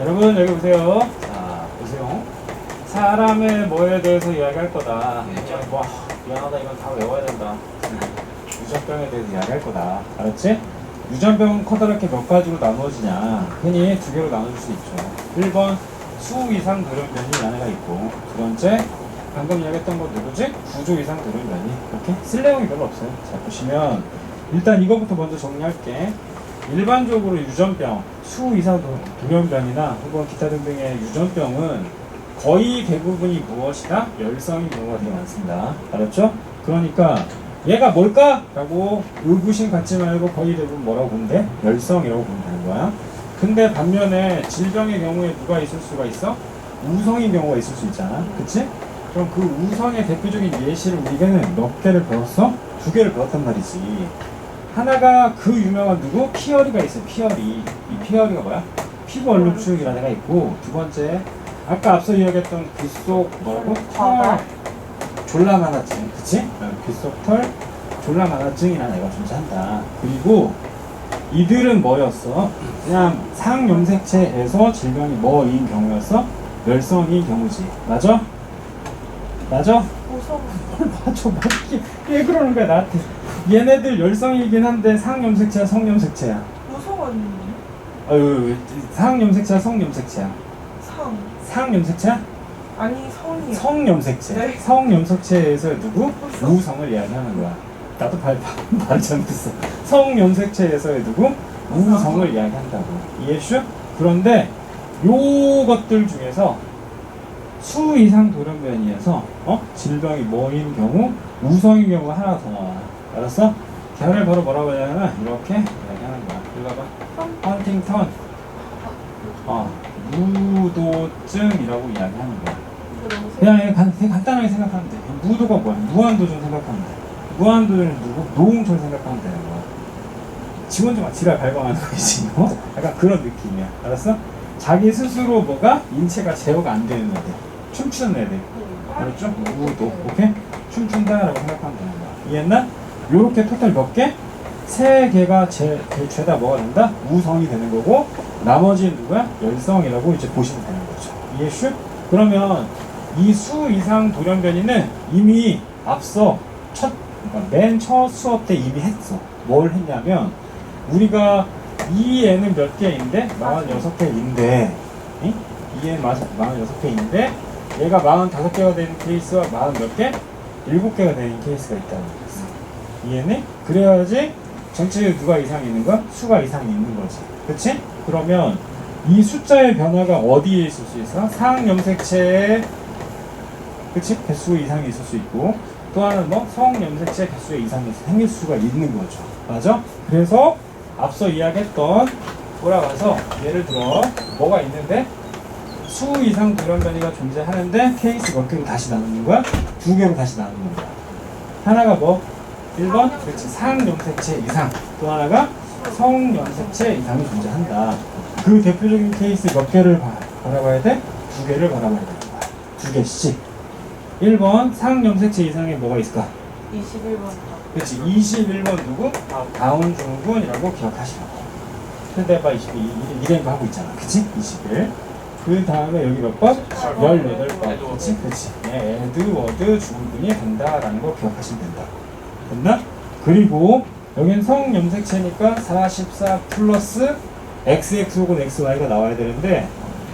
여러분 여기 보세요. 자 보세요. 사람의 뭐에 대해서 이야기할 거다. 와 미안하다 이건 다 외워야 된다. 유전병에 대해서 이야기할 거다. 알았지? 유전병은 커다랗게 몇 가지로 나누어지냐. 흔히 두 개로 나눌 수 있죠. 1번 수 이상 돌연변이 하나가 있고, 두 번째 방금 이야기했던 거 누구지? 구조 이상 돌연변이. 이렇게 쓸 내용이 별로 없어요. 자 보시면 일단 이거부터 먼저 정리할게. 일반적으로 유전병, 수 이상 돌연변이나 혹은 기타 등등의 유전병은 거의 대부분이 무엇이다? 열성인 경우가 되게 많습니다. 알았죠? 그러니까 얘가 뭘까? 라고 의구심 갖지 말고 거의 대부분 뭐라고 보면 돼? 열성이라고 보면 되는 거야. 근데 반면에 질병의 경우에 누가 있을 수가 있어? 우성인 경우가 있을 수 있잖아. 그치? 그럼 그 우성의 대표적인 예시를 우리는 몇 개를 배웠어? 2개를 배웠단 말이지. 하나가 그 유명한 누구? 피어리가 있어요. 피어리. 이 피어리가 뭐야? 피부 얼룩증이라는 애가 있고, 두 번째 아까 앞서 이야기했던 귓속 뭐라고? 털 졸라만화증. 그치? 귓속 털 졸라만화증이라는 애가 존재한다. 그리고 이들은 뭐였어? 그냥 상염색체에서 질병이 뭐인 경우였어? 열성인 경우지. 맞아? 맞아? 무서워. 맞아. 왜 그러는 거야 나한테. 얘네들 열성이긴 한데 상염색체야 성염색체야? 무서웠는데. 아유 상염색체야 성염색체야? 상. 상염색체야? 아니 성이요. 성염색체. 네. 성염색체에서 누구? 무슨? 우성을 이야기하는 거야. 나도 말 잘못했어. 성염색체에서의 누구? 우성을 이야기한다고. 이해슈? 그런데 요것들 중에서 수 이상 돌연변이에서 질병이 뭐인 경우? 우성인 경우가 하나 더 나와. 알았어? 걔를 바로 뭐라고 하냐면 이렇게 이야기하는 거야. 읽어봐. 헌팅턴 무도증이라고 이야기하는 거야. 그냥 되게 간단하게 생각하면 돼. 무도가 뭐야? 무한도전 생각하면 돼. 무한도전은 누구? 노홍철 생각하면 되는 거야. 지원 좀 지랄 발광하는 거지. 약간 그런 느낌이야. 알았어? 자기 스스로 뭐가? 인체가 제어가 안 되는 애들. 춤추는 애들. 알았죠? 무도. 오케이? 춤춘다라고 생각하면 되는 거야. 이해했나? 요렇게 토탈 몇 개? 3개가 죄다 뭐가 된다? 우성이 되는 거고, 나머지는 누구야? 열성이라고 이제 보시면 되는 거죠. 이해슈? 그러면 이 수 이상 돌연변이는 이미 앞서 그러니까 맨 첫 수업 때 이미 했어. 뭘 했냐면, 우리가 이 애는 몇 개인데? 46개인데, 이 애는 46개인데, 얘가 45개가 되는 케이스와 40몇 개? 7개가 되는 케이스가 있다는 거였어. 이해네? 그래야지 전체에 누가 이상이 있는 거야? 수가 이상이 있는 거지. 그치? 그러면 이 숫자의 변화가 어디에 있을 수 있어? 상염색체에 그치? 개수 이상이 있을 수 있고, 또 하나는 뭐? 성염색체 개수의 이상이 생길 수가 있는 거죠. 맞아? 그래서 앞서 이야기했던 돌아가서 예를 들어 뭐가 있는데 수 이상 돌연변이가 존재하는데 케이스 몇 개로 다시 나누는 거야? 2개로 다시 나누는 거야. 하나가 뭐? 1번 그렇지 상염색체 이상, 또 하나가 성염색체 이상이 존재한다. 그 대표적인 케이스 몇 개를 바라봐야 돼? 2개를 바라봐야 되는 거야. 2개씩. 1번 상염색체 이상에 뭐가 있을까? 21번. 그렇지 21번 누구? 다운 증후군이라고 기억하시라고. 근데 봐 2랭크 하고 있잖아. 그치? 21. 그 다음에 여기 몇 번? 18번. 그치? 그치. 에드워드 증후군이 된다라는 거 기억하시면 된다. 됐나? 그리고 여긴 성염색체니까 44 플러스 XX 혹은 XY가 나와야 되는데,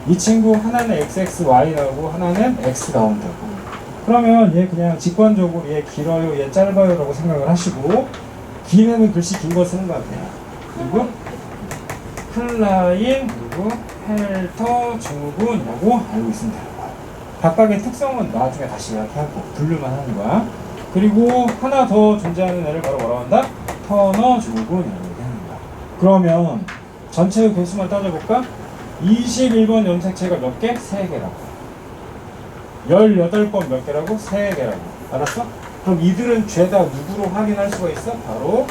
이 친구 하나는 XXY라고 하나는 X가 온다고. 그러면 얘 그냥 직관적으로 얘 길어요, 얘 짧아요 라고 생각을 하시고, 긴 애는 글씨 긴 거 쓰는 거 같아요. 그리고 클라인 그리고 헬터 증후군이라고 알고 있으면 되는 거야. 각각의 특성은 나중에 다시 이야기하고 분류만 하는 거야. 그리고 하나 더 존재하는 애를 바로 뭐라고 한다? 터너 증후군이라고 얘기하는 거야. 그러면 전체의 개수만 따져볼까? 21번 염색체가 몇 개? 3개라고. 18번 몇 개라고? 3개라고. 알았어? 그럼 이들은 죄다 누구로 확인할 수가 있어? 바로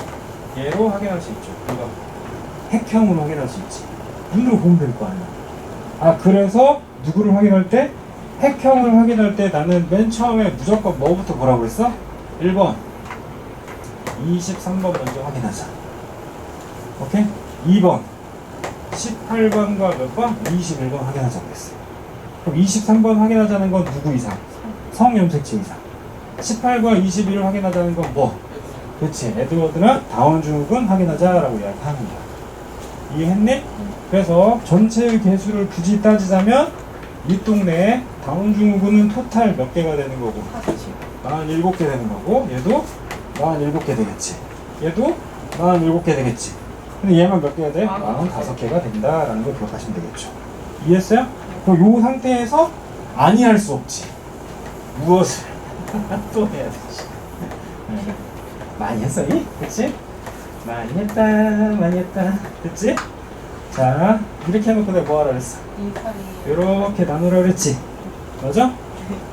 얘로 확인할 수 있죠. 이거 핵형으로 확인할 수 있지. 눈으로 보면 될 거 아니야. 그래서 누구를 확인할 때? 핵형을 확인할 때 나는 맨 처음에 무조건 뭐부터 보라고 했어? 1번 23번 먼저 확인하자. 오케이? 2번 18번과 몇 번? 21번 확인하자고 했어요. 그럼 23번 확인하자는 건 누구 이상? 성염색체 이상. 18과 21을 확인하자는 건 뭐? 그렇지. 에드워드나 다운증후군 확인하자라고 이야기하는 거야. 이해했니? 그래서 전체의 개수를 굳이 따지자면 이 동네에 다운증후군은 토탈 몇 개가 되는 거고 47개 되는 거고 얘도 47개 되겠지. 얘도 47개 되겠지. 근데 얘만 몇 개가 돼? 45개가 된다라는 걸 기억하시면 되겠죠. 이해했어요? 그럼 이 상태에서 아니할 수 없지. 무엇을? 또 해야 되지. 많이 했어니? 그치? 많이 했다. 그치? 자, 이렇게 해놓고 내가 뭐 하라 그랬어? 이렇게 나누라 그랬지? 맞아?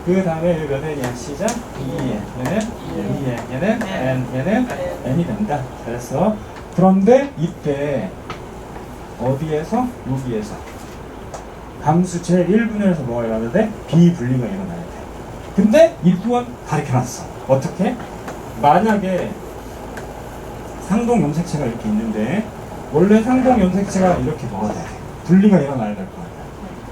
그 다음에 몇 n이야? 시작? 2n. 얘는 2n. 얘는 n. 얘는 n이 된다. 잘했어. 그런데 이때 어디에서? 여기에서 함수 제 1분열에서 뭐가 일어나야 돼? 비분리가 일어나야 돼. 근데 이 또한 가르쳐놨어. 어떻게? 만약에 상동 염색체가 이렇게 있는데 원래 상동 염색체가 이렇게 뭐가 돼? 분리가 일어나야 될 거 아니야.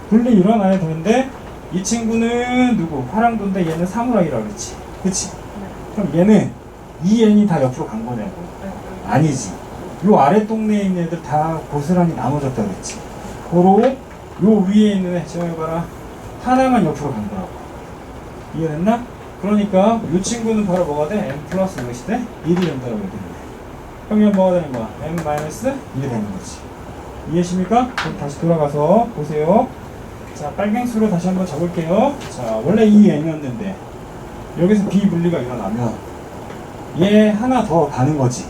분리 일어나야 되는데 이 친구는 누구? 화랑도인데 얘는 사무라이라고 그랬지. 그치? 그럼 얘는 2n이 다 옆으로 간 거냐고. 아니지. 요 아래 동네에 있는 애들 다 고스란히 나눠졌다 그랬지. 고로 요 위에 있는 애 지원해봐라. 하나만 옆으로 간 거라고. 이해됐나? 그러니까 이 친구는 바로 뭐가 돼? m 플러스 몇이 돼? 1이 된다고 얘기했는데 그럼 이건 뭐가 되는 거야? m 마이너스 1이 되는 거지. 이해하십니까? 그럼 다시 돌아가서 보세요. 자, 빨갱수로 다시 한번 적을게요. 자, 원래 이 n이었는데 여기서 비분리가 일어나면 얘 하나 더 가는 거지.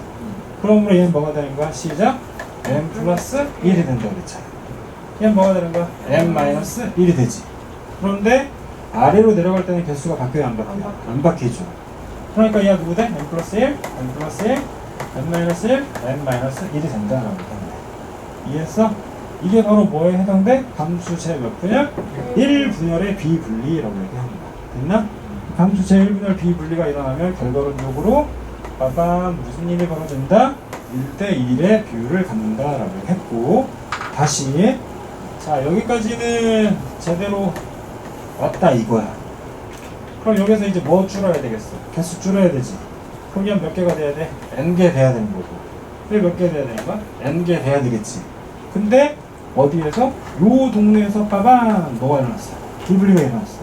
그러므로 얘는 뭐가 되는 거야? 시작! m 플러스 1이 된다고 그랬잖아. 얘는 뭐가 되는 거야? m 마이너스 1이 되지. 그런데 아래로 내려갈 때는 개수가 바뀌어야 안 바뀌어요? 안 바뀌죠. 그러니까 얘가 누구 돼? m 플러스 1, m 플러스 1, m 마이너스 1, m 마이너스 1이 된다라고 합니다. 이해했어? 이게 바로 뭐에 해당돼? 함수 제 몇 분열? 1분열의 비분리라고 얘기합니다. 됐나? 함수 제 1분열 비분리가 일어나면 결과론적으로 빠밤 무슨 일이 벌어진다? 1대1의 비율을 갖는다라고 했고 다시 자 여기까지는 제대로 왔다 이거야. 그럼 여기서 이제 뭐 줄여야 되겠어? 개수 줄여야 되지. 그럼 얘 몇 개가 돼야 돼? n개 돼야 되는 거고. 얘 몇 개 돼야 되는 거야? n개 돼야 되겠지. 근데 어디에서? 요 동네에서 빠밤 뭐가 일어났어? 비분리가 일어났어.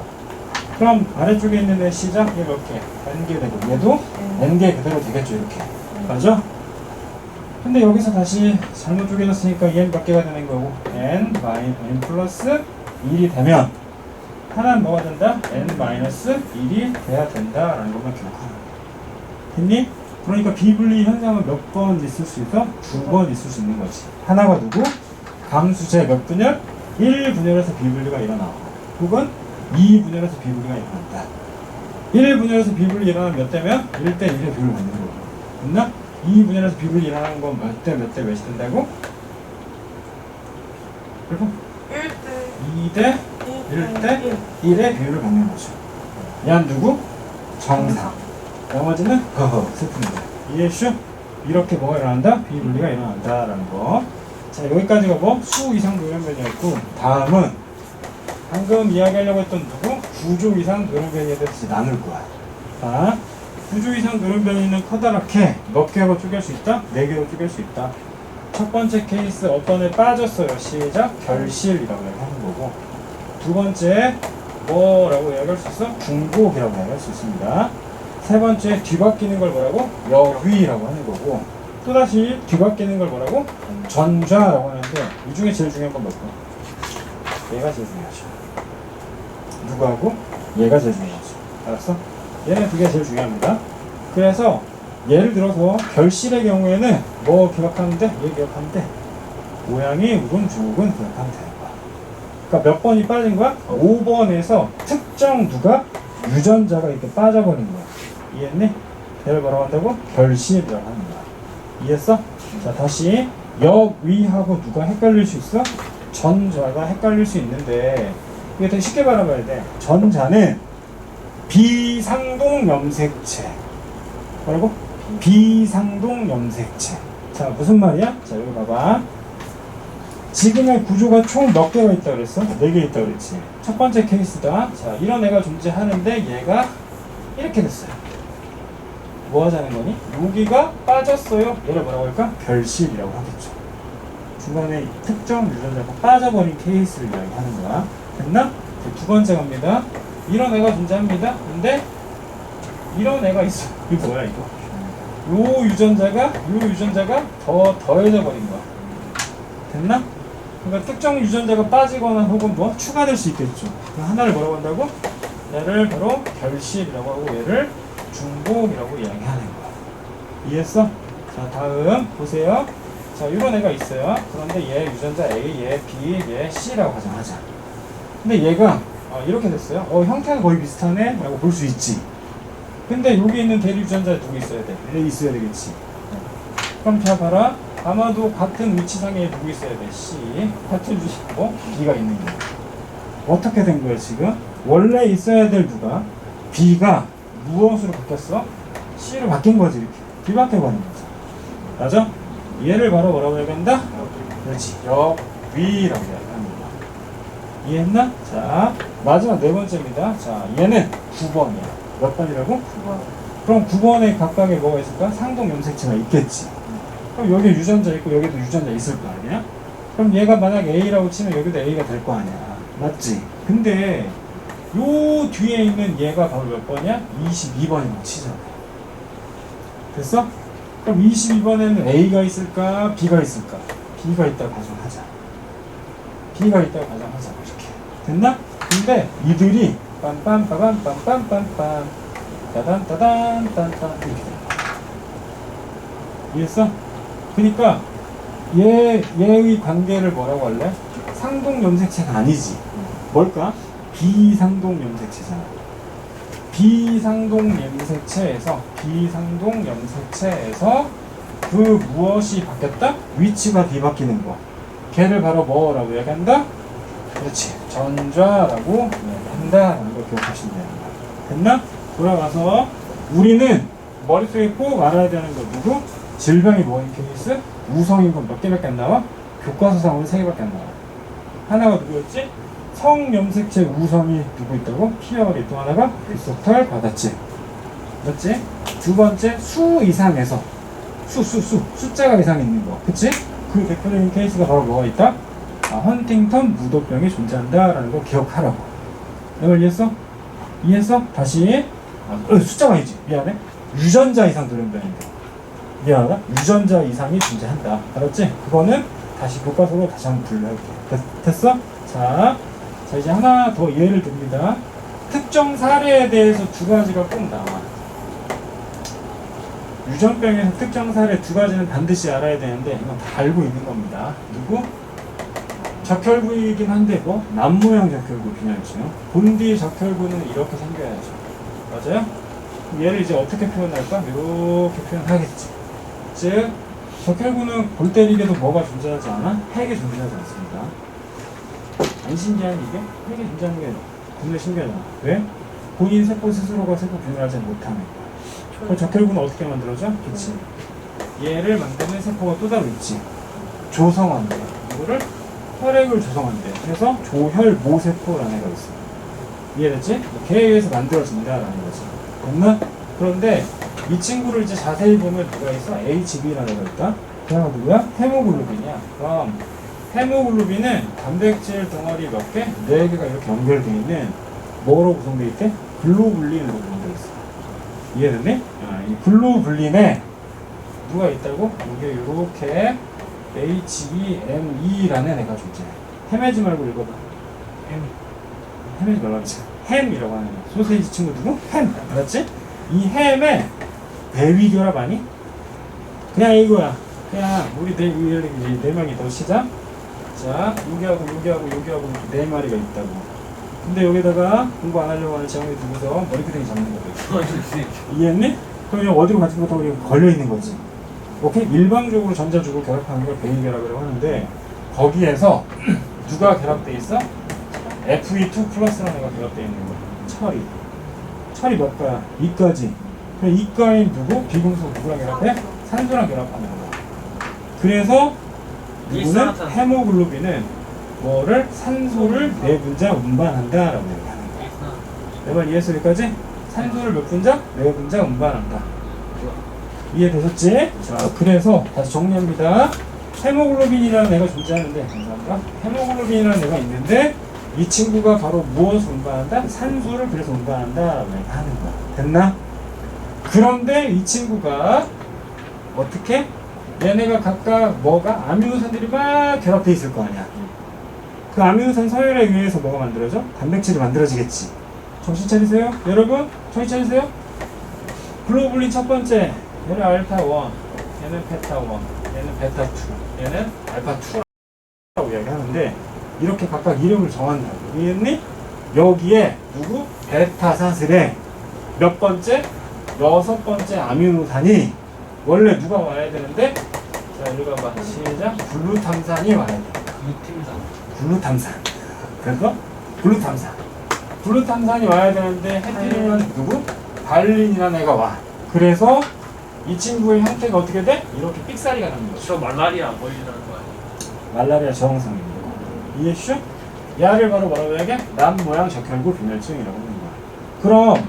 그럼 아래쪽에 있는 애 시작 얘 몇 개? n개 되고 얘도 n개 그대로 되겠죠 이렇게. 맞아? 근데 여기서 다시 잘못 쪼개졌으니까 얘는 몇 개가 되는 거고 n 플러스 1이 되면 하나는 뭐가 된다? n-1이 돼야 된다라는 것만 기억하는 거야. 됐니? 그러니까 비분리 현상은 몇 번 있을 수 있어? 2번 있을 수 있는 거지. 하나가 누구? 감수제 몇 분열? 1분열에서 비분리가 일어나고 혹은 2분열에서 비분리가 일어난다. 1분열에서 비분리 일어나면 몇 대면? 1대 1의 비율을 갖는 거고. 됐나? 2분열에서 비분리 일어나는 건 몇 대 몇 대 몇이 된다고? 그리고 2대 1대 1의 비율을 갖는 거죠. 얘는 누구? 정상. 나머지는 허허 슬픕니다. 이해했슈? 이렇게 뭐가 일어난다? 비분리가 일어난다라는 거. 자 여기까지가 뭐? 수 이상 돌연변이었고 다음은 방금 이야기하려고 했던 누구? 구조 이상 돌연변이에 대해서 나눌 거야. 자 구조 이상 돌연변이는 커다랗게 몇 개로 쪼갤 수 있다? 4개로 쪼갤 수 있다. 첫 번째 케이스 어떤 애 빠졌어요. 시작 결실이라고 하는 거고 두 번째 뭐라고 이야기할 수 있어? 중복이라고 이야기할 수 있습니다. 세 번째 뒤바뀌는 걸 뭐라고? 여위라고 하는 거고 또다시 뒤바뀌는 걸 뭐라고? 전좌라고 하는데 이 중에 제일 중요한 건 몇 번? 얘가 제일 중요하죠. 누구하고? 얘가 제일 중요하죠. 알았어? 얘네 두 개가 제일 중요합니다. 그래서 예를 들어서 결실의 경우에는 뭐 기억하는데? 얘 기억하는데 모양이 우근 주근 기억하면 되는 거야. 그러니까 몇 번이 빠진 거야? 5번에서 특정 누가? 유전자가 이렇게 빠져버린 거야. 이해했니? 얘를 뭐라고 한다고? 결실이라고 하는 거야. 이해했어? 자 다시 역위하고 누가 헷갈릴 수 있어? 전자가 헷갈릴 수 있는데 이게 되게 쉽게 바라봐야 돼. 전자는 비상동 염색체. 뭐라고? 비상동 염색체. 자 무슨 말이야? 자 여기 봐봐. 지금의 구조가 총 몇 개가 있다 그랬어? 4개 있다 그랬지. 첫 번째 케이스다. 자, 이런 애가 존재하는데 얘가 이렇게 됐어요. 뭐 하자는 거니? 여기가 빠졌어요. 얘를 뭐라고 할까? 결실이라고 하겠죠. 중간에 특정 유전자가 빠져버린 케이스를 이야기하는 거야. 됐나? 두 번째 갑니다. 이런 애가 존재합니다. 근데 이런 애가 있어. 이거 뭐야 이거? 요 유전자가 더해져 버린 거야. 됐나? 그러니까 특정 유전자가 빠지거나 혹은 뭐 추가될 수 있겠죠. 그 하나를 뭐라고 한다고? 얘를 바로 결실이라고 하고 얘를 중복이라고 이야기하는 거야. 이해했어? 자, 다음 보세요. 자, 이런 애가 있어요. 그런데 얘 유전자 A, 얘 B, 얘 C라고 가정하자. 근데 얘가 이렇게 됐어요. 형태가 거의 비슷하네? 라고 볼 수 있지. 근데 여기 있는 대리 유전자 누구 있어야 돼? 얘 있어야 되겠지. 그럼 자 봐라. 아마도 같은 위치상에 누구 있어야 돼? C. 같은 주식고 B가 있는 거야. 어떻게 된 거야 지금? 원래 있어야 될 누가? B가 무엇으로 바뀌었어? C로 바뀐 거지 이렇게. 뒤바뀌어버린 거죠. 맞아? 얘를 바로 뭐라고 얘기한다? 그렇지. 역위라고 이야기합니다. 이해했나? 자, 마지막 네 번째입니다. 자, 얘는 9번이야. 몇 번이라고? 9번. 그럼 9번에 각각에 뭐가 있을까? 상동 염색체가 있겠지. 그럼 여기 유전자 있고 여기도 유전자 있을 거 아니야? 그럼 얘가 만약 A라고 치면 여기도 A가 될 거 아니야. 맞지? 근데 요 뒤에 있는 얘가 바로 몇 번이야? 22번이라고 치잖아. 됐어? 그럼 22번에는 A가 있을까? B가 있을까? B가 있다고 가정하자. B가 있다고 가정하자. 이렇게. 됐나? 근데 이들이 빰빰빠밤빰빰빰빰 따단따단 딴딴 이렇게 돼. 이해했어? 그러니까 얘의 관계를 뭐라고 할래? 상동 염색체가 아니지. 뭘까? 비상동 염색체잖아. 비상동 염색체에서 그 무엇이 바뀌었다? 위치가 뒤바뀌는 거. 걔를 바로 뭐라고 얘기한다? 그렇지. 전좌라고 한다라는 걸 기억하시면 됩니다. 됐나? 돌아가서 우리는 머릿속에 꼭 알아야 되는 거 누구? 질병이 뭐인 케이스? 우성인 건 몇 개밖에 안 나와? 교과서상으로 3개밖에 안 나와. 하나가 누구였지? 성염색체 우성이 누구 있다고? 피어리. 또 하나가 비속탈 바다체. 맞지? 두 번째 수 이상에서 숫자가 이상 있는 거. 그치? 그 대표적인 케이스가 바로 뭐가 있다? 헌팅턴 무도병이 존재한다라는 걸 기억하라고. 이걸 이해했어? 이해했어? 다시. 숫자가 아니지. 미안해. 유전자 이상 돌연변인데. 미안하다. 유전자 이상이 존재한다. 알았지? 그거는 다시 교과서로 다시 한번 불러올게. 됐어? 자, 이제 하나 더 예를 듭니다. 특정 사례에 대해서 2가지가 꼭 나와. 유전병에서 특정 사례 2가지는 반드시 알아야 되는데 이건 다 알고 있는 겁니다. 누구? 적혈구이긴 한데 뭐? 남모형 적혈구 균열이죠. 본디 적혈구는 이렇게 생겨야죠. 맞아요? 얘를 이제 어떻게 표현할까? 이렇게 표현하겠지. 즉 적혈구는 골 때리게도 뭐가 존재하지 않아? 핵이 존재하지 않습니다. 안 신기한 이게? 핵이 존재하는 게 굉장히 신기하잖아. 왜? 본인 세포 스스로가 세포 분열하지 못하는 거야. 그럼 적혈구는 어떻게 만들어져? 그치? 얘를 만드는 세포가 또 따로 있지. 조성한대. 이거를 혈액을 조성한대. 그래서 조혈모세포라는 애가 있어. 이해됐지? 걔에 의해서 만들어진다라는 거지. 됐나? 그런데 이 친구를 이제 자세히 보면 누가 있어? HB라는 애가 있다. 걔가 누구야? 헤모글로빈이야. 그럼 헤모글로빈은 단백질 덩어리 몇 개? 4개가 이렇게 연결되어 있는 뭐로 구성되어 있대? 글로불린으로 구성되어 있어. 이해됐니? 이 글로불린에 누가 있다고? 이게 이렇게 HEME라는 애가 존재해. 헤매지 말고 읽어봐. 헤매지 말라고 했지. 햄이라고 하는 거. 소세지 친구 누구? 햄. 알았지? 이 햄에 배위결합 아니? 그냥 이거야. 그냥 우리 네 명이 더 시작. 자, 여기하고 4마리가 있다고. 근데 여기다가 공부 안 하려고 하는 제형이 두고서 머리끄댕이 잡는 거거든. 이해했니? 그럼 어디로 같은 것도 우리가 걸려 있는 거지. 오케이? 일방적으로 전자주고 결합하는 걸 배위결합이라고 하는데 거기에서 누가 결합돼 있어? Fe2 플러스라는 애가 결합돼 있는 거야. 철이 몇 가야? 2가지. 그럼 2가인 누구? 비금속 누구랑 결합해? 산소랑 결합하는 거야. 그래서 누구는 일산화탄소. 헤모글로빈은 뭐를 산소를 네 분자 운반한다라고 얘기하는 거야. 내 말 이해했어 여기까지? 산소를 몇 분자? 네 분자 운반한다. 이해되셨지? 자, 그래서 다시 정리합니다. 헤모글로빈이라는 애가 존재하는데, 감사합니다. 헤모글로빈이라는 애가 있는데 이 친구가 바로 무엇을 운반한다? 산소를 그래서 운반한다라고 하는 거야. 됐나? 그런데 이 친구가 어떻게? 얘네가 각각 뭐가? 아미노산들이 막 결합돼 있을 거 아니야. 그 아미노산 서열에 의해서 뭐가 만들어져? 단백질이 만들어지겠지. 정신 차리세요? 여러분, 정신 차리세요? 글로불린 첫 번째, 얘는 알파 1, 얘는 베타 1, 얘는 베타 2, 얘는 알파 2라고 이야기하는데 이렇게 각각 이름을 정한다고. 이해했니? 여기에 누구? 베타사슬의 몇 번째? 여섯 번째 아미노산이 원래 누가 와야 되는데? 자, 읽어봐. 시작. 글루탐산이 와야 돼. 글루탐산. 그래서 글루탐산. 글루탐산이 와야 되는데 해피리는 누구? 발린이라는 애가 와. 그래서 이 친구의 형태가 어떻게 돼? 이렇게 삑사리가 나는 거죠. 저 말라리아 안 걸리라는 거 아니에요? 말라리아 저항성입니다. 이해했슈? 야를 바로 뭐라고 해야게? 남 모양 적혈구 빈혈증이라고 하는 거야. 그럼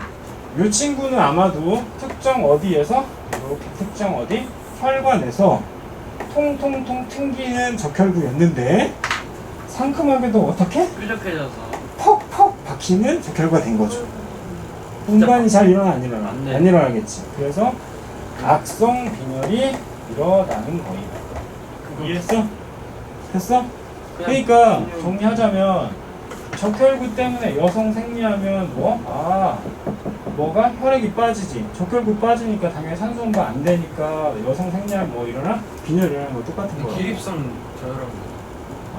이 친구는 아마도 특정 어디에서 이렇게 특정 어디? 혈관에서 통통통 튕기는 적혈구였는데 상큼하게도 어떻게? 뾰족해져서 퍽퍽 박히는 적혈구가 된 거죠. 운반이 잘 일어나 안 일어나? 네. 안 일어나겠지. 그래서 악성 빈혈이 일어나는 거예요. 이해했어? 됐어? 그러니까 정리하자면 적혈구 때문에 여성 생리하면 뭐? 뭐가? 혈액이 빠지지. 적혈구 빠지니까 당연히 산소 운반 안 되니까 여성 생리하면 뭐 일어나? 빈혈 일어나는 거 똑같은 거야. 기립성 저혈압.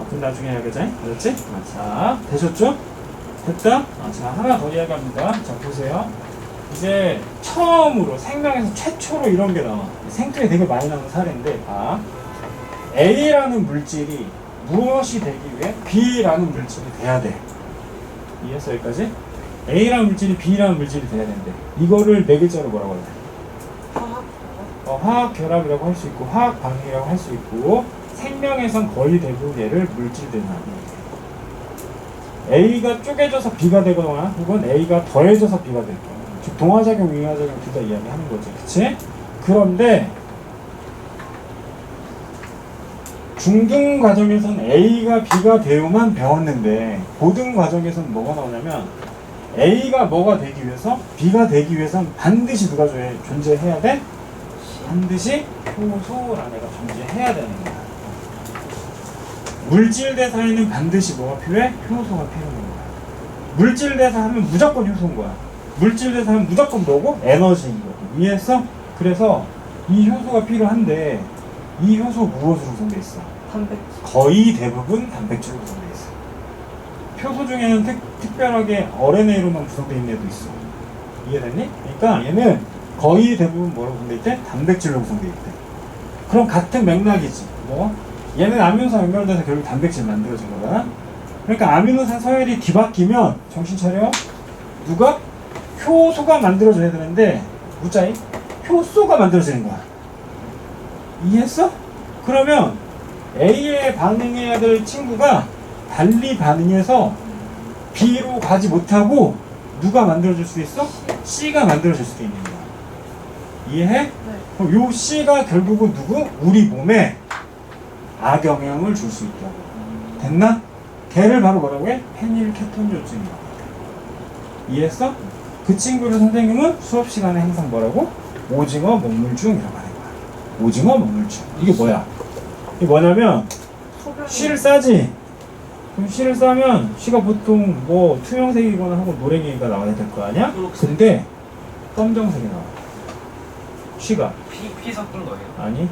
그럼 나중에 해야겠지? 알았지? 자, 되셨죠? 됐다? 자, 하나 더 이야기합니다. 자, 보세요. 이제 처음으로 생명에서 최초로 이런 게 나와. 생태에 되게 많이 나오는 사례인데, A라는 물질이 무엇이 되기 위해 B라는 물질이 돼야 돼. 이해했어 여기까지? A라는 물질이 B라는 물질이 돼야 되는데 이거를 네 글자로 뭐라고 해야 돼? 화학 결합이라고 할 수 있고 화학 반응이라고 할 수 있고 생명에선 거의 대부분 얘를 물질들만 A가 쪼개져서 B가 되거나 혹은 A가 더해져서 B가 되거나 즉 동화작용, 이하작용 둘 다 이야기하는 거지. 그치? 그런데 중등 과정에선 A가 B가 되어만 배웠는데 고등 과정에서는 뭐가 나오냐면 A가 뭐가 되기 위해서 B가 되기 위해선 반드시 누가 존재해야 돼? 반드시 효소라는 애가 존재해야 되는 거야. 물질 대사에는 반드시 뭐가 필요해? 효소가 필요한 거야. 물질 대사 하면 무조건 효소인 거야. 물질 대사 하면 무조건 뭐고? 에너지인 거야. 이해했어? 그래서 이 효소가 필요한데 이 효소 무엇으로 구성되어 있어? 단백질. 거의 대부분 단백질로 구성되어 있어. 효소 중에는 특별하게 RNA로만 구성되어 있는 애도 있어. 이해됐니? 그러니까 얘는 거의 대부분 뭐로 구성되어 있대? 단백질로 구성되어 있대. 그럼 같은 맥락이지. 뭐? 얘는 아미노산 연결돼서 결국 단백질 만들어진 거잖아. 그러니까 아미노산 서열이 뒤바뀌면 정신 차려. 누가? 효소가 만들어져야 되는데 무자이 효소가 만들어지는 거야. 이해했어? 그러면 A에 반응해야 될 친구가 달리 반응해서 B로 가지 못하고 누가 만들어질 수 있어? C가 만들어질 수도 있는 거야. 이해해? 네. 그럼 요 C가 결국은 누구? 우리 몸에 악영향을 줄 수 있다고. 됐나? 걔를 바로 뭐라고 해? 페닐케톤조증이라고 해. 이해했어? 그 친구를 선생님은 수업 시간에 항상 뭐라고? 오징어 먹물증이라고 하는 거야. 오징어 먹물증. 이게 뭐야? 이게 뭐냐면 쉬를 싸지. 그럼 쉬를 싸면 쉬가 보통 뭐 투명색이거나 하고 노랭이가 나와야 될 거 아니야? 근데 검정색이 나와. 쉬가. 피 섞은 거예요? 아니.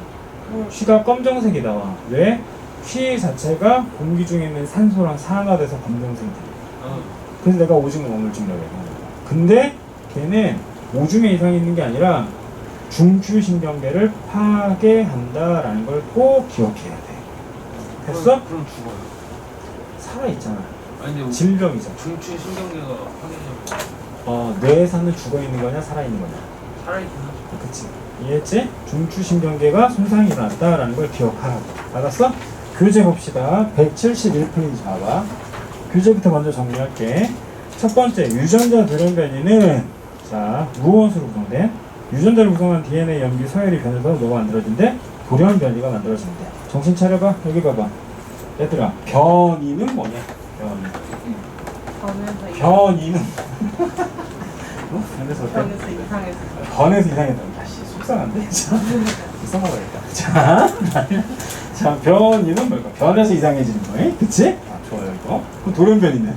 쉬가 검정색이 나와. 왜? 쉬 자체가 공기 중에 있는 산소랑 산화돼서 검정색이 돼. 그래서 내가 오징어 먹물증이라고 얘기하는 거야. 근데 걔는 오중에 이상이 있는 게 아니라 중추신경계를 파괴한다라는 걸 꼭 기억해야 돼. 됐어? 그럼 죽어요. 살아있잖아. 아니 근데 질병이잖아. 중추 신경계가 파괴되면 뇌에서는 죽어있는 거냐 살아있는 거냐. 살아있긴 하죠. 그치? 이해했지? 중추신경계가 손상이 일어났다라는 걸 기억하라고. 알았어? 교재 봅시다. 171페이지 봐봐. 교재부터 먼저 정리할게. 첫 번째, 유전자 돌연변이는 자 무엇으로 구성돼? 유전자를 구성한 DNA 염기 서열이 변해서 뭐가 만들어진대? 돌연변이가 만들어진대. 정신 차려봐. 여기 봐봐. 얘들아, 변이는 뭐냐? 변이는 어? 변해서 어때? 변에서 이상해서. 변해서 이상했다. 다시 속상한데? 써먹어야겠다. 자, 변이는 뭘까? 변해서 이상해지는 거예? 그치? 아, 좋아요, 이거. 그럼 돌연변이는?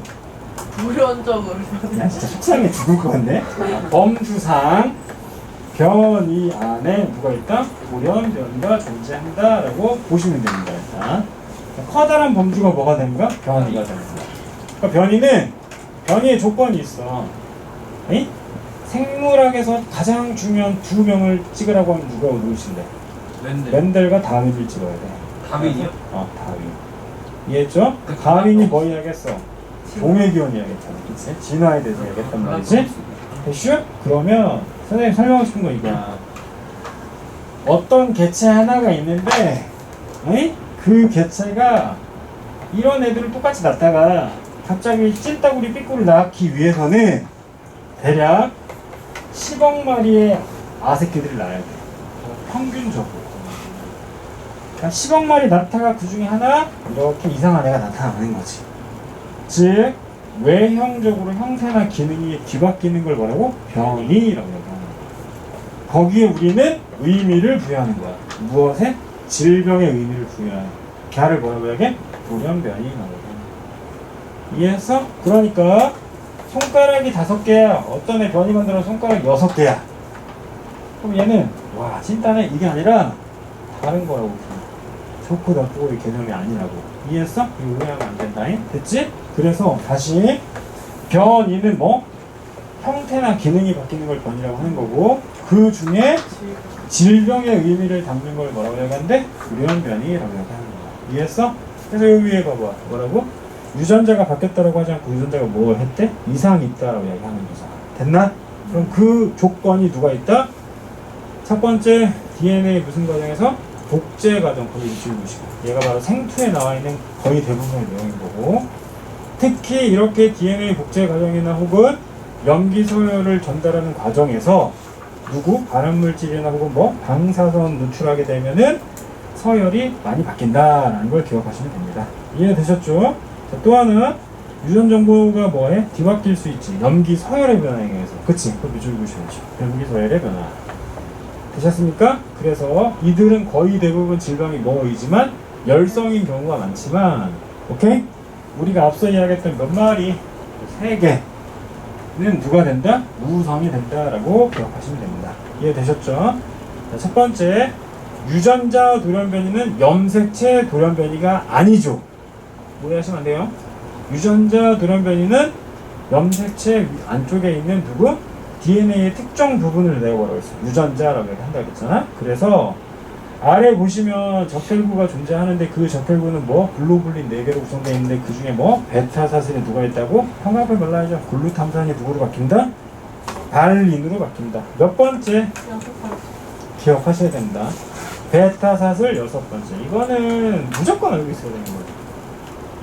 불연적으로. 야, 진짜 속상해 죽을 것 같네. 자, 범주상 변이 안에 누가 있다? 돌연변이가 존재한다라고 보시면 됩니다. 일단. 커다란 범주가 뭐가 됩니까? 변이가 됩니다. 그러니까 변이의 조건이 있어. 에이? 생물학에서 가장 중요한 두 명을 찍으라고 하면 누가 누구신데? 멘델과 다윈을 찍어야 돼. 다윈이요? 다윈. 이해했죠? 다윈이 뭐 이야기했어? 동해기원 이야기했잖아. 그치? 진화에 대해서 이야기했단 말이지? 됐슈? 그러면 선생님 설명하고 싶은 거 이거야. 어떤 개체 하나가 있는데 에이? 그 개체가 이런 애들을 똑같이 낳다가 갑자기 찐따구리 삐꾸를 낳기 위해서는 대략 10억 마리의 아새끼들을 낳아야 돼. 평균적으로. 그러니까 10억 마리 낳다가 그 중에 하나 이렇게 이상한 애가 나타나는 거지. 즉 외형적으로 형태나 기능이 뒤바뀌는 걸 뭐라고? 변이라고 얘기하는 거야. 거기에 우리는 의미를 부여하는 거야. 무엇에? 질병의 의미를 부여하는 거야. 걔를 뭐라고 얘기해? 돌연변이라고 얘기하는 거야. 이해했어? 그러니까 손가락이 5개야. 어떤 애 변이 만들어 손가락 6개야. 그럼 얘는 와 찐따네 이게 아니라 다른 거라고. 좋고 나쁘고의 개념이 아니라고. 이해했어? 이거 오해하면 안 된다. 됐지? 그래서 다시 변이는 뭐? 형태나 기능이 바뀌는 걸 변이라고 하는 거고 그 중에 질병의 의미를 담는 걸 뭐라고 얘기하는데? 돌연변이라고 얘기하는 거야. 이해했어? 그래서 여기 위에 봐봐. 뭐라고? 유전자가 바뀌었다라고 하지 않고 유전자가 뭘 했대? 이상이 있다라고 얘기하는 거잖아. 됐나? 그럼 그 조건이 누가 있다? 첫 번째 DNA 무슨 과정에서? 복제 과정 거기 지우시고 얘가 바로 생투에 나와 있는 거의 대부분의 내용인 거고 특히 이렇게 DNA 복제 과정이나 혹은 염기 서열을 전달하는 과정에서 누구? 발암물질이나 혹은 뭐 방사선 노출하게 되면은 서열이 많이 바뀐다라는 걸 기억하시면 됩니다. 이해되셨죠? 자, 또 하나 유전 정보가 뭐해? 뒤바뀔 수 있지. 염기 서열의 변화에 의해서. 그치? 그거 밑줄 그으셔야죠. 염기 서열의 변화. 되셨습니까? 그래서 이들은 거의 대부분 질병이 뭐이지만 열성인 경우가 많지만 오케이? 우리가 앞서 이야기했던 몇 마리 3개는 누가 된다? 우성이 된다라고 기억하시면 됩니다. 이해되셨죠? 자, 첫 번째 유전자 돌연변이는 염색체 돌연변이가 아니죠. 오해하시면 안 돼요. 유전자 돌연변이는 염색체 안쪽에 있는 누구? DNA의 특정 부분을 내가 뭐라고 했어? 유전자라고 한다고 했잖아. 그래서 아래 보시면 적혈구가 존재하는데 그 적혈구는 뭐? 글로불린 4개로 구성되어 있는데 그 중에 뭐? 베타사슬이 누가 있다고? 평합을 말라야죠. 글루탐산이 누구로 바뀐다? 발린으로 바뀐다. 몇 번째? 기억하셔야 됩니다. 베타사슬 6번째. 이거는 무조건 알고 있어야 되는 거예요.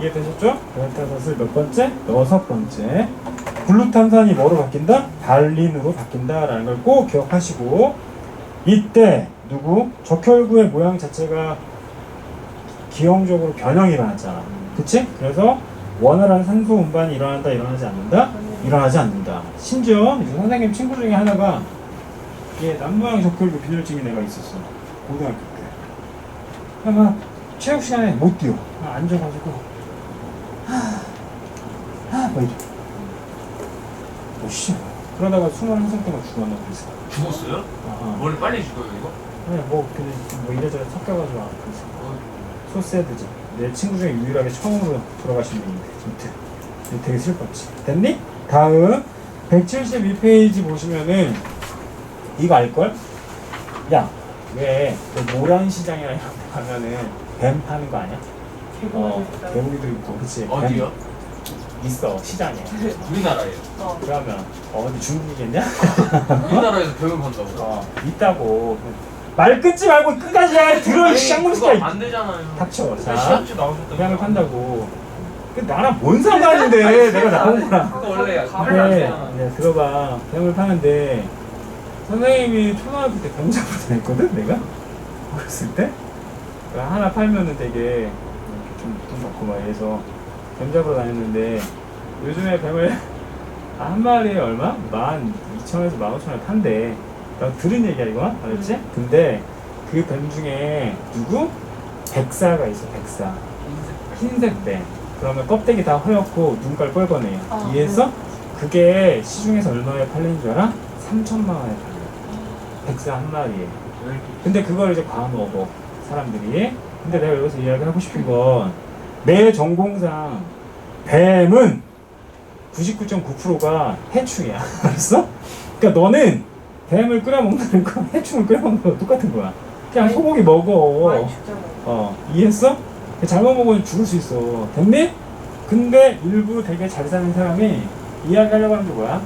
이해되셨죠? 베타사슬 몇 번째? 6번째. 글루탐산이 뭐로 바뀐다? 발린으로 바뀐다라는 걸 꼭 기억하시고 이때 누구? 적혈구의 모양 자체가 기형적으로 변형이 일어났잖아. 그치? 그래서 원활한 산소 운반이 일어난다, 일어나지 않는다? 일어나지 않는다. 심지어 이제 선생님 친구 중에 하나가 얘 남모양 적혈구 빈혈증이 내가 있었어. 고등학교 때. 아마 체육 시간에 못 뛰어. 앉아가지고 뭐 이래. 오씨. 그러다가 숨을 한성 동안 죽었나 그래서. 죽었어요? 머리 빨리 죽어요 이거? 아니 뭐 이래저래 섞여가지고 그래서. 소세드지. 내 친구 중에 유일하게 처음으로 돌아가신 분인데 아무튼 되게 슬펐지. 됐니? 다음 172페이지 보시면은 이거 알걸? 야, 왜 모란시장이나 이런 데 가면은 뱀 파는 거 아니야? 개구리도 있고 그치? 어디요? 있어 시장에. 우리나라에요. 그러면 어디 중국이겠냐? 우리나라에서 뱀을 판다고요? 있다고. 말 끊지 말고 끝까지 해. 들어 이 쌍문 그거 새끼야. 안 되잖아요. 닥쳐. 자, 시합주 나오셨던 계약을 판다고. 그 나랑 뭔 상관인데 내가 나온 거랑. 그거 원래 가면 가면 안 네, 되잖아. 네, 들어봐. 계약을 파는데 선생님이 초등학교 때 병자부터 냈거든, 내가? 어렸을 때? 그러니까 하나 팔면은 되게 좀 돈 받고 막 이래서 병자부로 다녔는데 요즘에 뱀을 한 마리에 얼마? 12,000원에서 15,000원 판대. 나 들은 얘기야 이거? 알았지? 근데 그 뱀 중에 누구? 백사가 있어, 백사. 흰색 뱀. 그러면 껍데기 다 허옇고 눈깔 뻘건해요. 아, 이해했어? 그게 시중에서 얼마에 팔리는 줄 알아? 3,000만 원에 팔려. 백사 한 마리에. 근데 그걸 이제 과먹어 사람들이. 근데 내가 여기서 이야기하고 싶은 건 내 전공상 뱀은 99.9%가 해충이야. 알았어? 그러니까 너는 뱀을 끓여 먹는 거 해충을 끓여 먹는 거 똑같은 거야. 그냥 소고기 먹어. 많이 죽잖아요. 이해했어? 잘못 먹으면 죽을 수 있어. 됐니? 근데 일부 되게 잘 사는 사람이 이야기하려고 하는 게 뭐야?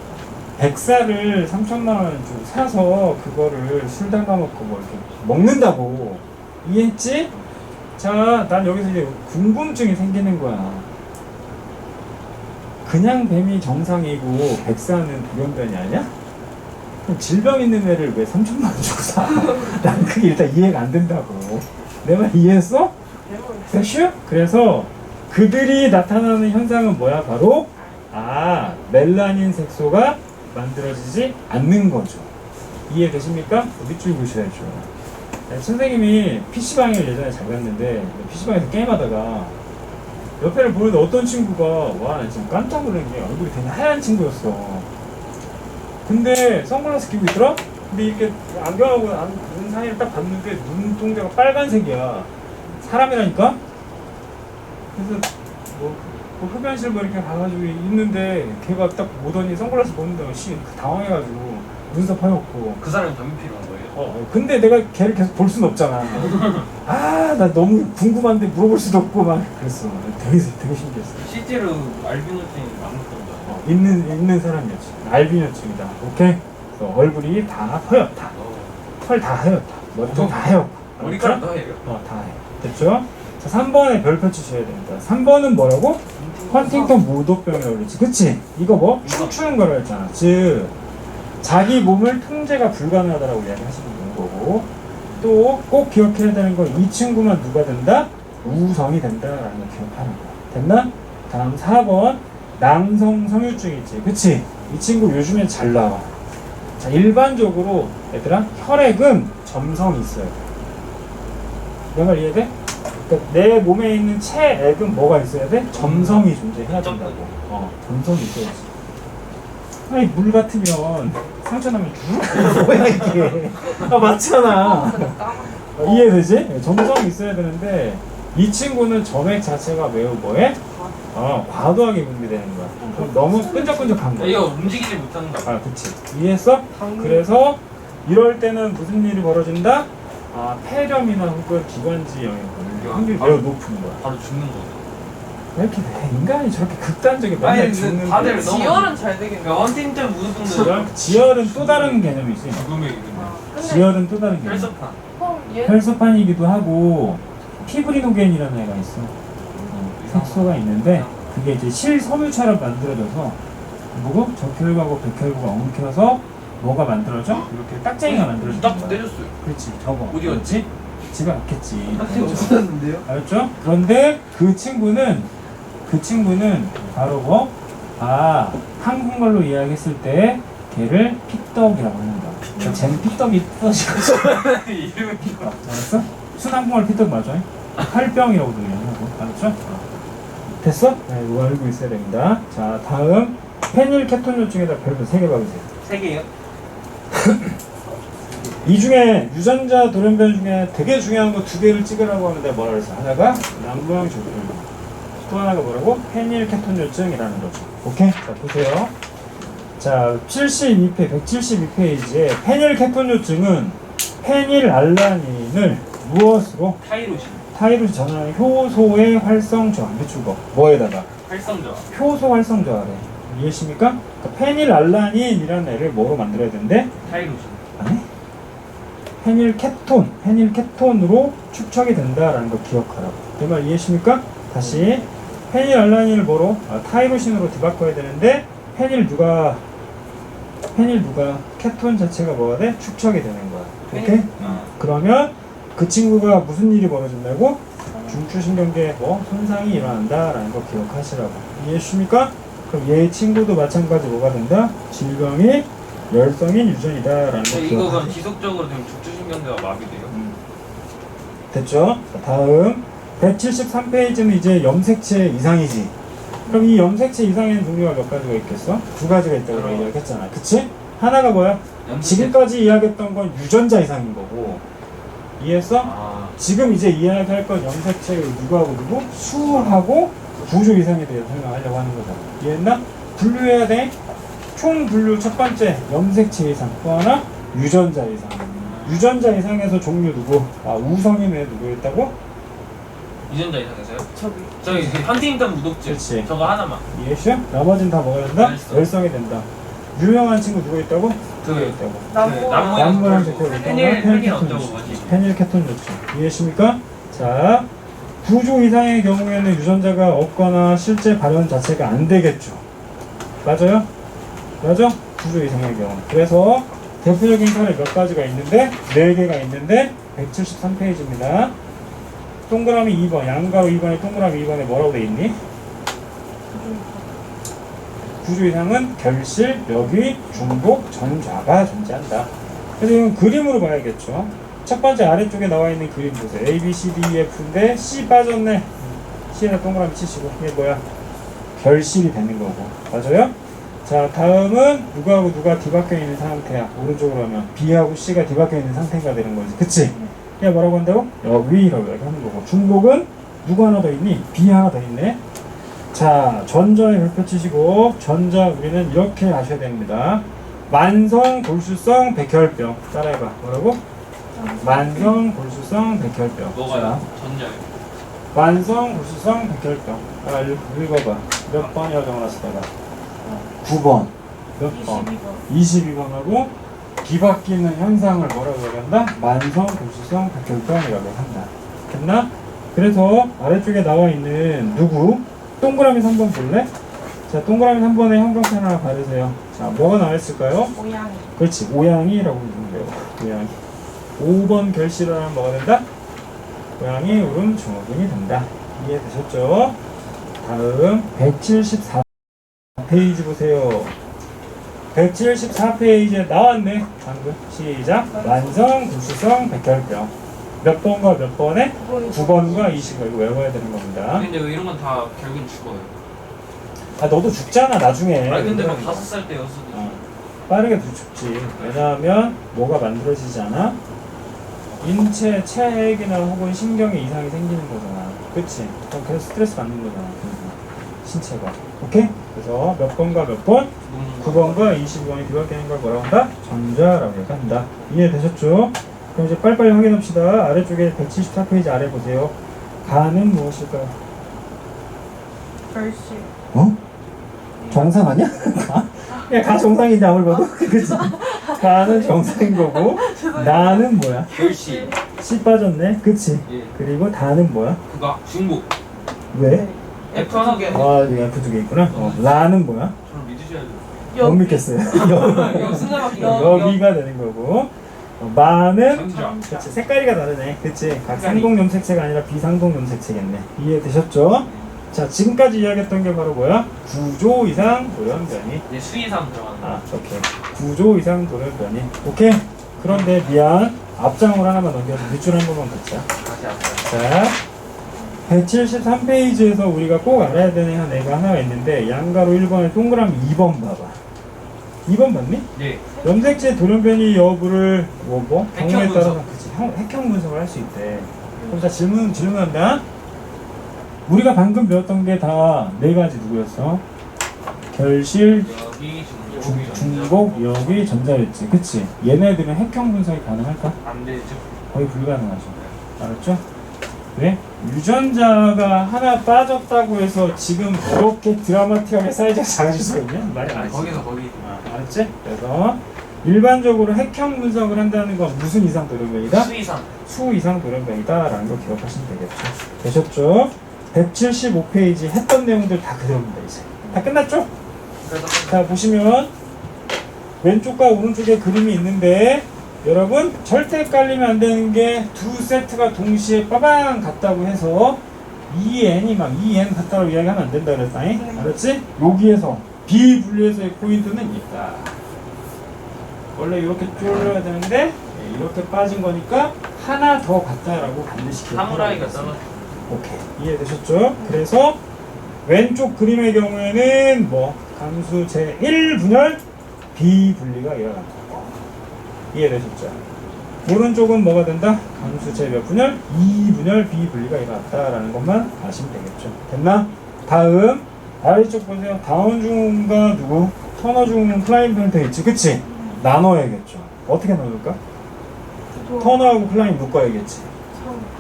백사를 3,000만 원 주고 사서 그거를 술 담가먹고 뭐 이렇게 먹는다고. 이해했지? 자, 난 여기서 이제 궁금증이 생기는 거야. 그냥 뱀이 정상이고 백사는 돌연변이 아니야? 그럼 질병 있는 애를 왜 3,000만 원 주고 사? 난 그게 일단 이해가 안 된다고. 내 말 이해했어? 됐슈? 그래서 그들이 나타나는 현상은 뭐야? 바로 멜라닌 색소가 만들어지지 않는 거죠. 이해되십니까? 밑줄 그으셔야죠. 선생님이 PC방을 예전에 잘 갔는데 PC방에서 게임하다가 옆에를 보는데 어떤 친구가 와, 나 지금 깜짝 놀란 게 얼굴이 되게 하얀 친구였어. 근데 선글라스 끼고 있더라? 근데 이렇게 안경하고 눈 사이를 딱 봤는데 눈동자가 빨간색이야. 사람이라니까? 그래서 뭐 흡연실 뭐 이렇게 가가지고 있는데 걔가 딱 보더니 선글라스 보는데 당황해가지고 눈썹 하얗고. 그 사람이 담배 피러 온 거예요? 근데 내가 걔를 계속 볼 수는 없잖아. 나 너무 궁금한데 물어볼 수도 없고 막 그랬어. 되게 신기했어. 실제로 알비노증이 많았던가. 있는 사람이었지. 알비노증이다. 오케이? 그래서 얼굴이 다 허옇다. 털 다 하얗다. 머리도 다 하얗고. 머리카락도 해요? 다 해. 됐죠? 자, 3번에 별표 치셔야 됩니다. 3번은 뭐라고? 헌팅턴 모도병이라고 그랬지. 그치? 이거 뭐? 춤추는 거라 했잖아. 즉, 자기 몸을 통제가 불가능하다라고 이야기하시는 거고, 또 꼭 기억해야 되는 건 이 친구만 누가 된다? 우성이 된다라는 걸 기억하는 거야. 됐나? 다음 4번 낭성 성유증 있지. 그치? 이 친구 요즘에 잘 나와. 자, 일반적으로 얘들아 혈액은 점성이 있어요. 내 말 이해돼? 그러니까 내 몸에 있는 체액은 뭐가 있어야 돼? 점성이 존재해야 된다고. 점성이 있어야지. 아니 물 같으면 상처 나면 죽을 뭐야 이게. 맞잖아. 이해되지? 점성이 있어야 되는데 이 친구는 점액 자체가 매우 뭐해? 과도하게 분비되는 거야. 그럼 너무 끈적끈적한 거야. 이거 움직이지 못하는 거. 그치. 이해했어? 그래서 이럴 때는 무슨 일이 벌어진다? 폐렴이나 혹은 기관지 영향 걸릴 확률이 매우 높은 거야. 바로 죽는 거. 왜 이렇게 인간이 저렇게 극단적이게 맨날 죽는 다들 거야? 너무- 지열은 잘 되겠네. 그러니까 헌팅턴 무드병도 지열은 또 다른 개념이 있어요. 죽음의 이름이. 근데 지열은 또 다른 개념. 혈소판. 얘 혈소판이기도 하고 피브리노겐이라는 애가 있어. 색소가 있는데 그게 이제 실섬유처럼 만들어져서 뭐고? 적혈구하고 백혈구가 엉켜서 뭐가 만들어져? 이렇게 딱쟁이가 만들어져. 딱 내렸어요. 그렇지. 저거. 어디 갔지? 집에 갔겠지. 없었는데요? 알았죠? 그런데 그 친구는 바로 뭐? 한국말로 이야기했을 때 걔를 피떡이라고 하는 거야. 쟤는 피떡이 떠지고. 이름이 알았어? 순한국말 피떡 맞아? 활병이라고도 이야기하고. 알았죠? 됐어? 네, 이거 알고 있어야 됩니다. 자, 다음 페닐케톤요증에다 별표 3개 박으세요. 3개요? 이 중에 유전자 돌연변 중에 되게 중요한 거 2개를 찍으라고 하는데 뭐라 그랬어? 하나가 남부형 조류증, 또 하나가 뭐라고? 페닐케톤요증이라는 거죠. 오케이? 자, 보세요. 자, 172페이지에 페닐케톤요증은 페닐알라닌을 무엇으로? 타이로신 전환 효소의 활성 저하. 밑줄거 뭐에다가? 활성저. 효소 활성 저하래. 이해하십니까? 그러니까 페닐알라닌이라는 애를 뭐로 만들어야 되는데? 타이로신. 아니? 페닐케톤으로 축척이 된다라는 거 기억하라고. 이 말 이해하십니까? 다시 페닐알라닌을 뭐로? 타이로신으로 뒤바꿔야 되는데 페닐 누가 케톤 자체가 뭐가 돼? 축척이 되는 거야. 오케이? 그러면 그 친구가 무슨 일이 벌어진다고? 중추신경계에 뭐 손상이 일어난다라는 거 기억하시라고. 이해하십니까? 그럼 얘 친구도 마찬가지 뭐가 된다? 질병이 열성인 유전이다라는 거 이거 그럼 기억하시라고. 지속적으로 되면 중추신경계가 마비돼요? 됐죠? 자, 다음 173페이지는 이제 염색체 이상이지. 그럼 이 염색체 이상에는 종류가 몇 가지가 있겠어? 두 가지가 있다고 그럼. 이야기했잖아. 그치? 하나가 뭐야? 지금까지 이야기했던 건 유전자 이상인 거고. 이해했어? 아, 지금 이제 이야기할 건 염색체가 누구하고 누구? 수하고 구조 이상에 대해서 설명하려고 하는 거잖아. 이해했나? 분류해야 돼. 총 분류 첫 번째 염색체 이상, 또 하나 유전자 이상. 유전자 이상에서 종류 누구? 우성인에 누구 있다고? 유전자 이상해서요? 저기. 저희 헌팅턴 무독증 그렇지. 저거 하나만. 이해했어? 나머지는 다 뭐가 된다? 열성. 열성이 된다. 유명한 친구 누구 있다고? 그 있다고. 나무랑 제토 페닐 어쩌고 뭐지? 페닐케톤 좋죠. 이해하십니까? 자, 구조 이상의 경우에는 유전자가 없거나 실제 발현 자체가 안 되겠죠. 맞아요? 맞아? 구조 이상의 경우. 그래서 대표적인 사례 몇 가지가 있는데 4개가 있는데 173페이지입니다. 동그라미 2번, 양가로 2번에 동그라미 2번에 뭐라고 돼 있니? 구조 이상은 결실, 력위, 중복, 전좌가 존재한다. 그래서 이건 그림으로 봐야겠죠. 첫 번째 아래쪽에 나와 있는 그림 보세요. A, B, C, D, E, F인데 C 빠졌네. C에다 동그라미 치시고 이게 뭐야? 결실이 되는 거고. 맞아요? 자, 다음은 누구하고 누가 뒤바뀌어 있는 상태야. 오른쪽으로 하면 B하고 C가 뒤바뀌어 있는 상태가 되는 거지. 그치? 이게 뭐라고 한다고? 력위라고 하는 거고. 중복은 누구 하나 더 있니? B 하나 더 있네. 자, 전자에 별표 치시고 전자 우리는 이렇게 아셔야 됩니다. 만성 골수성 백혈병. 따라해봐. 뭐라고? 만성 골수성 백혈병. 뭐가요? 전자요. 만성 골수성 백혈병. 읽어봐. 몇 번이라고 적어놨을까? 9번. 몇 번? 22번하고 뒤바뀌는 현상을 뭐라고 얘기한다? 만성 골수성 백혈병이라고 한다. 됐나? 그래서 아래쪽에 나와 있는 누구? 동그라미 3번 볼래? 자, 동그라미 3번에 형광펜 하나 바르세요. 자, 뭐가 나와있을까요? 모양이. 그렇지, 오양이라고 부르는 거예요. 오양이. 5번 결실을 하면 뭐가 된다? 오양이 울음 증후군이 된다. 이해되셨죠? 다음 174페이지 보세요. 174페이지에 나왔네. 방금 시작. 만성 불수성 백혈병. 몇 번과 몇 번에? 9번과 20번. 이거 외워야 되는 겁니다. 근데 이런 건 다 결국엔 죽어요. 너도 죽잖아 나중에. 아니 근데 막 5살 때 6살 때. 빠르게 죽지. 왜냐하면 뭐가 만들어지지 않아? 인체 체액이나 혹은 신경에 이상이 생기는 거잖아. 그치? 그럼 계속 스트레스 받는 거잖아. 신체가. 오케이? 그래서 몇 번과 몇 번? 9번과 22번이 뒤바뀌는 걸 뭐라고 한다? 전자라고 얘기한다. 이해되셨죠? 그럼 이제 빨리빨리 확인합시다. 아래쪽에 174페이지 아래 보세요. 가는 무엇일까요? 결실. 어? 정상 아니야? 가? 야, 가 정상이지 아무리 봐도. 그치? 가는 정상인 거고 나는 뭐야? 결실. C 빠졌네. 그치? 예. 그리고 다는 뭐야? 그거 중복. 왜? F 하나게. 여기 F 두 개 있구나. 라는 뭐야? 저를 믿으셔야 돼요. 못 믿겠어요. 이거 순서밖에 여기가 되는 거고 마는 전자. 그치, 색깔이가 다르네. 그치? 상동 염색체가 아니라 비상동 염색체겠네. 이해되셨죠? 자, 지금까지 이야기했던 게 바로 뭐야? 구조 이상 돌연변이. 이제 수의상 들어가는 거. 오케이. 구조 이상 돌연변이. 오케이. 그런데 미안. 앞장으로 하나만 넘겨서 밑줄 한 번만 긋자. 다시 앞으로. 자, 173페이지에서 우리가 꼭 알아야 되는 애가 하나가 있는데 양가로 1번에 동그라미 2번 봐봐. 2번 맞니? 네. 염색체 돌연변이 여부를 뭐 핵형 경우에 따라서 분석. 그치 핵형 분석을 할 수 있대. 그럼 자 질문한다. 우리가 방금 배웠던 게 다 4가지 누구였어? 결실, 여기 중복. 중복, 여기, 전자였지. 그치? 얘네들은 핵형 분석이 가능할까? 안 되죠. 거의 불가능하죠. 알았죠? 왜? 유전자가 하나 빠졌다고 해서 지금 그렇게 드라마틱하게 사이즈가 작아질 수가 있냐? 말이 안 돼. 거기서 거기. 알았지? 그래서 일반적으로 핵형 분석을 한다는 건 무슨 이상 돌연변이다? 수이상. 수 이상 돌연변이다 라는 걸 기억하시면 되겠죠. 되셨죠? 175페이지 했던 내용들 다 그대로입니다. 이제 다 끝났죠? 그래서 자 보시면 왼쪽과 오른쪽에 그림이 있는데 여러분 절대 헷갈리면 안 되는 게 두 세트가 동시에 빠방 같다고 해서 2n이 막 2n 같다고 이야기하면 안 된다 그랬다니? 알았지? 여기에서 비분리해서의 포인트는 있다. 원래 이렇게 쫄려야 되는데 이렇게 빠진 거니까 하나 더 같다라고 반드시 기억하라고 사무라이가 했습니다. 잘라. 오케이 이해되셨죠? 그래서 왼쪽 그림의 경우에는 뭐 감수 제1분열 비분리가 일어난다. 이해되셨죠? 오른쪽은 뭐가 된다? 감수 제 몇 분열? 2분열 비분리가 일어났다라는 것만 아시면 되겠죠. 됐나? 다음 아래쪽 보세요. 다운 중음과 누구? 터너 중음은 클라인 펜터 있지, 그치? 나눠야겠죠. 어떻게 나눌까? 터너하고 클라인 묶어야겠지.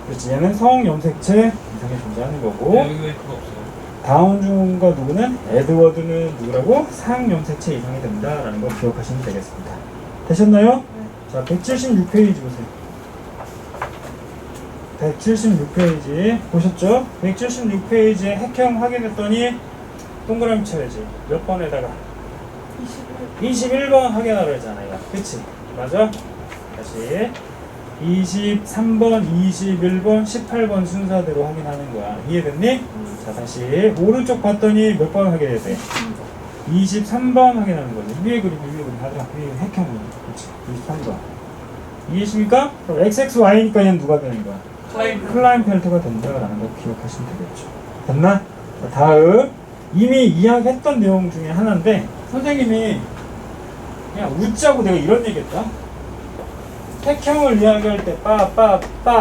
그렇지. 얘는 성염색체 이상에 존재하는 거고. 여기 왜 그거 없어요? 다운 중과 누구는 에드워드는 누구라고? 상염색체 이상이 된다라는 걸 기억하시면 되겠습니다. 되셨나요? 자, 176페이지 보세요. 176페이지 보셨죠? 176페이지에 핵형 확인했더니 동그라미 쳐야지. 몇 번에다가? 21번 확인하라 했잖아요. 그치? 맞아? 다시 23번, 21번, 18번 순서대로 확인하는 거야. 이해됐니? 자, 다시 오른쪽 봤더니 몇 번 확인해야 돼? 23번 확인하는 거지. 위에 그림 하더라. 위에 핵형 그림. 그치? 23번. 이해하십니까? 그럼 XXY니까 얘는 누가 되는 거야? 클라인펠트가 된다라는 걸 기억하시면 되겠죠. 됐나? 자, 다음 이미 이야기했던 내용 중에 하나인데 선생님이 그냥 웃자고 내가 이런 얘기했다. 핵형을 이야기할 때 따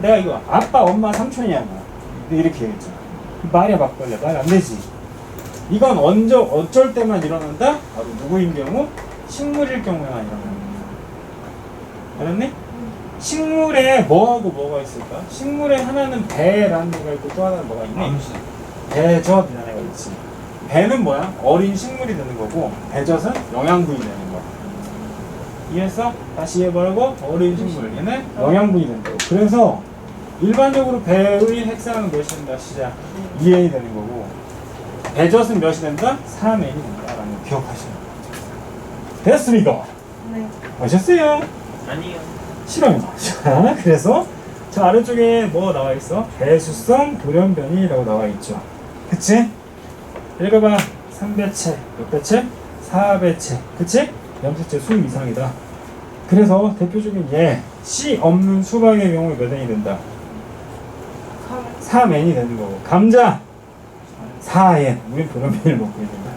내가 이거 아빠 엄마 삼촌이야 뭐 이렇게 얘기했잖아. 말이 바꿀래 말 안 되지. 이건 어쩔 때만 일어난다? 바로 누구인 경우? 식물일 경우에만 일어나는 거야. 알았니? 식물에 뭐하고 뭐가 있을까? 식물에 하나는 배라는 애가 있고 또 하나는 뭐가 있니? 암수. 배젖이라는 애가 있지. 배는 뭐야? 어린 식물이 되는 거고 배젖은 영양분이 되는 거야. 이해했어? 다시 해보라고? 어린 식물 얘는 영양분이 된다고. 그래서 일반적으로 배의 핵상은 몇이 된다? 시작 2n이 되는 거고 배젖은 몇이 된다? 3n이 된다라는 거 기억하시면 됐습니까? 네. 아셨어요? 아니요. 싫어요. 자, 그래서 저 아래쪽에 뭐 나와 있어? 배수성 돌연변이라고 나와 있죠. 그치? 읽어봐. 3배체, 몇 배체? 4배체. 그치? 염색체 수 이상이다. 그래서 대표적인 C 없는 수박의 경우에 몇 n이 된다? 3n이 되는 거고. 감자 4n. 우린 돌연변이를 먹고 있는 거야.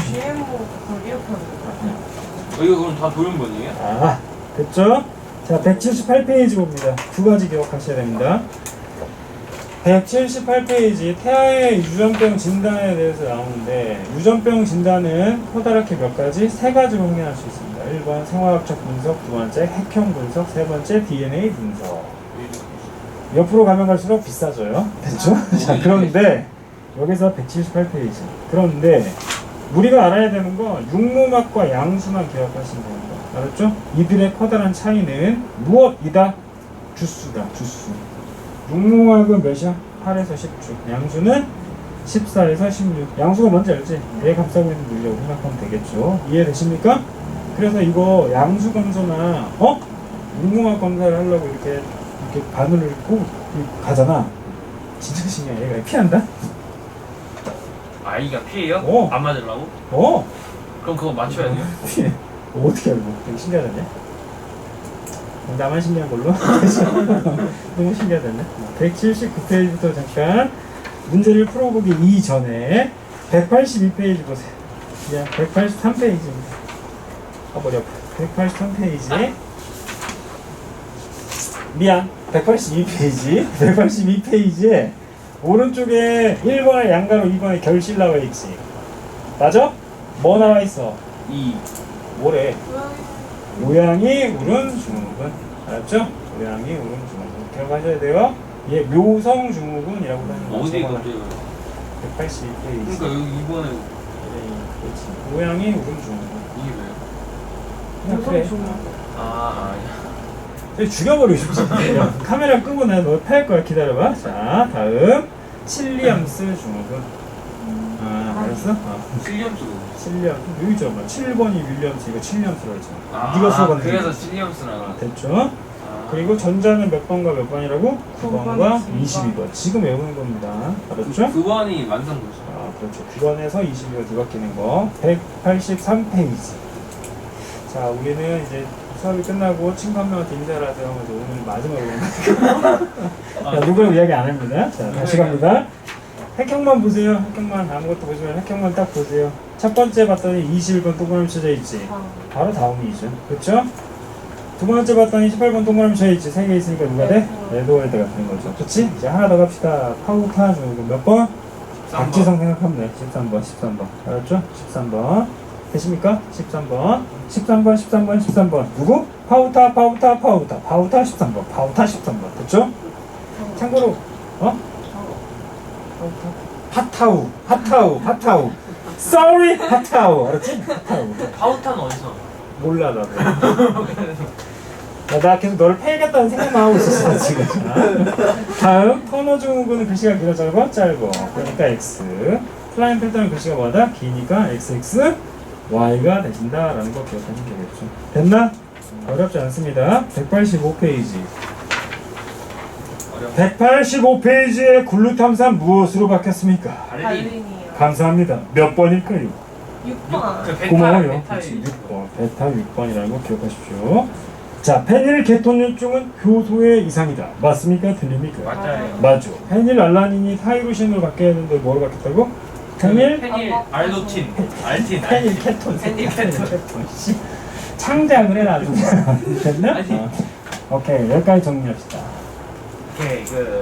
GMO 그걸 이렇게 하는 거야? 이거 그럼 다 돌연변이에요? 아, 됐죠? 자, 178페이지 봅니다. 두 가지 기억하셔야 됩니다. 178페이지 태아의 유전병 진단에 대해서 나오는데 유전병 진단은 커다랗게 몇 가지? 세 가지로 확인할 수 있습니다. 1번 생화학적 분석, 두 번째 핵형 분석, 세 번째 DNA 분석. 옆으로 가면 갈수록 비싸져요. 됐죠? 자, 그런데 여기서 178페이지. 그런데 우리가 알아야 되는 건 육모막과 양수만 기억하시면 됩니다. 알았죠? 이들의 커다란 차이는 무엇이다? 주수다. 주수. 육모막은 몇이야? 8에서 10주. 양수는 14에서 16. 양수가 뭔지 알지? 배 감싸고 있는 물이라고 생각하면 되겠죠. 이해되십니까? 그래서 이거 양수 검사나 육모막 검사를 하려고 이렇게 바늘을 꼭 가잖아. 진짜 신기해. 얘가 피한다? 아이가 피해요? 안 맞으려고? 그럼 그거 맞춰야 돼요? 피해. 어떻게 알고? 되게 신기하다네. 나만 신기한 걸로? 너무 신기하다네. 179페이지부터 잠깐 문제를 풀어보기 이전에 182페이지 보세요. 야, 183페이지입니다. 머리 아파. 183페이지. 미안. 182페이지. 182페이지에 오른쪽에 1번에 양가로 2번에 결실 나와 있지. 맞아? 뭐 나와 있어? 뭐래? 모양이 우른 중후군. 알았죠? 모양이 우른 중후군. 기억하셔야 돼요. 얘 묘성 중후군이라고 하는 거. 어디 갑자기? 182페이지. 그러니까 여기 이번에 그렇지. 모양이 우름 중앙이고. 이게 왜요? 그냥 그래. 아, 쟤 죽여버리고 싶지. 카메라 끄고 내가 너 패할 거야. 기다려봐. 자, 다음 칠리엄스 중앙은. 알았어? 실리엄스. 칠리엄스. 여기 있잖아. 7번이 윌리엄스, 이거 칠리엄스라고 했잖아. 아, 네가 써봤네. 그래서 실리엄스나. 됐죠? 그리고 전자는 몇 번과 몇 번이라고? 9번과 9번, 22번. 지금 외우는 겁니다. 알았죠? 9번이 완성도죠. 아, 그렇죠. 9번에서 22번 뒤바뀌는 거. 183페이지. 자, 우리는 이제 수업이 끝나고 친구 한 명한테 인사를 하세요 하면서 오늘 마지막으로 자, 누구라고 이야기 안 합니다. 자, 다시 갑니다. 핵형만 보세요. 핵형만 아무것도 보지 말고 핵형만 딱 보세요. 첫 번째 봤더니 21번 동그라미 쳐져 있지. 바로 다음이죠. 그렇죠? 두 번째 봤더니 18번 동그라미 쳐져 있지. 세 개 있으니까 누가 돼? 레드월드가 되는 거죠. 그렇지? 이제 하나 더 갑시다. 파우타 중몇 번? 박지성 생각하면 돼. 13번, 13번. 알았죠? 13번. 되십니까? 13번. 13번, 13번, 13번. 누구? 파우타 13번. 파우타 13번. 됐죠? 참고로, 파타우. Sorry, 파타우. 알았지? 파타우. 파우타는 어디서? 몰라, 나도. 나 계속 너를 패야겠다는 생각만 하고 있었어, 지금. 다음, 터너 증후군은 글씨가 길어, 짧아? 그러니까 X. 플라인 필터는 글씨가 뭐다? 기니까 XX, Y가 되신다라는 거 기억하면 되겠죠. 됐나? 어렵지 않습니다. 185페이지. 185페이지의 글루탐산 무엇으로 바뀌었습니까? 발린. 발린이요. 감사합니다. 몇 번일까요? 6번. 고마워요. 그렇지, 6번. 베타 6번이라는 거 기억하십시오. 자, 페닐 케톤류증은 효소의 이상이다. 맞습니까? 틀립니까? 맞아요. 맞죠. 페닐 알라닌이 타이로신으로 바뀌어야 되는데 뭐로 바뀌었다고? 페닐? 페닐, 알도틴, 알틴, 페닐 케톤. 페닐 케톤. 씨. 창작을 해라, 아주. 됐나? 아니. 오케이, 여기까지 정리합시다. 오케이,